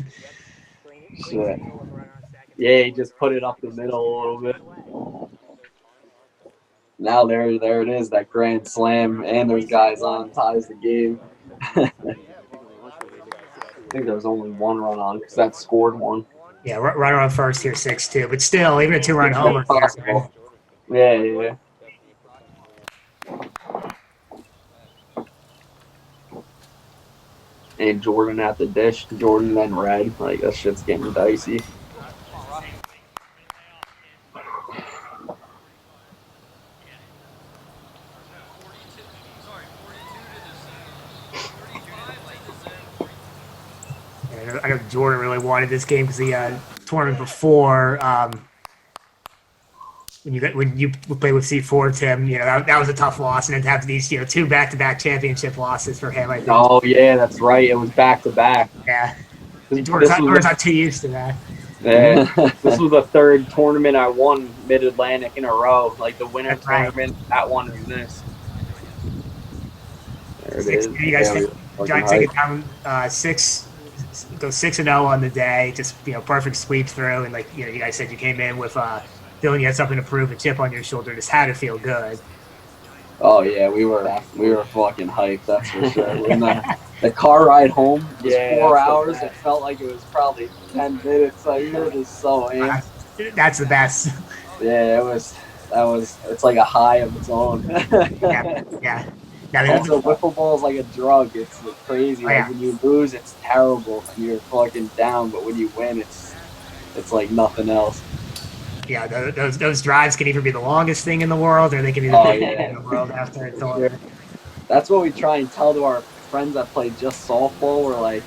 Speaker 2: Shit.
Speaker 3: Yeah, he just put it up the middle a little bit.
Speaker 2: Now there it is, that grand slam, and there's guys on, ties the game. I think there was only one run on because that scored one.
Speaker 1: yeah, runner on first here, 6-2. But still, even a 2-run homer.
Speaker 2: Possible.
Speaker 3: Yeah. And Jordan at the dish. Jordan then red. Like, that shit's getting dicey.
Speaker 1: I know Jordan really wanted this game because the tournament before, when you played with C4, Tim, that was a tough loss, and then to have these 2 back-to-back championship losses for him, I think.
Speaker 3: Oh, yeah, that's right. It was back-to-back.
Speaker 1: Yeah.
Speaker 3: This
Speaker 1: Jordan's not too used to that.
Speaker 3: Yeah. This was the 3rd tournament I won Mid-Atlantic in a row. Like, the winter
Speaker 1: That's right.
Speaker 3: tournament, that one is this. There it
Speaker 1: 6,
Speaker 3: is.
Speaker 1: you guys
Speaker 2: Yeah,
Speaker 1: Giants take it down 6-0 on the day, just perfect sweep through, and you guys said you came in with feeling you had something to prove, a chip on your shoulder, just had to feel good.
Speaker 2: Oh yeah, we were fucking hyped, that's for sure. When the car ride home was 4 hours, it felt like it was probably 10 minutes. Like, we were just so amped.
Speaker 1: That's the best.
Speaker 2: Yeah, it's like a high of its own.
Speaker 1: Yeah. Now,
Speaker 2: Also, wiffle ball is like a drug. It's crazy.
Speaker 1: Oh, yeah.
Speaker 2: Like, when you lose, it's terrible and you're fucking down. But when you win, it's it's like nothing else.
Speaker 1: Yeah, those drives can either be the longest thing in the world, or they can be the biggest thing in the world after it's over.
Speaker 2: That's what we try and tell to our friends that play just softball. We're like,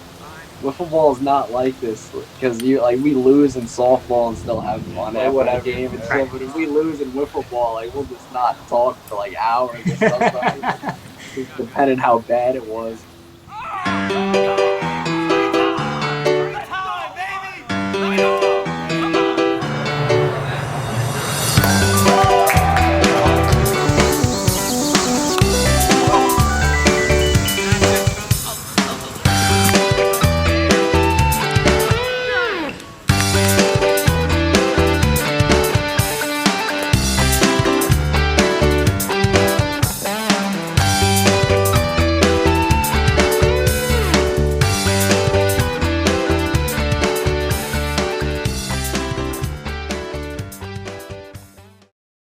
Speaker 2: wiffle ball is not like this, because we lose in softball and still have fun after the game and stuff. But if we lose in wiffle ball, like we'll just not talk for like hours or something, depending how bad it was.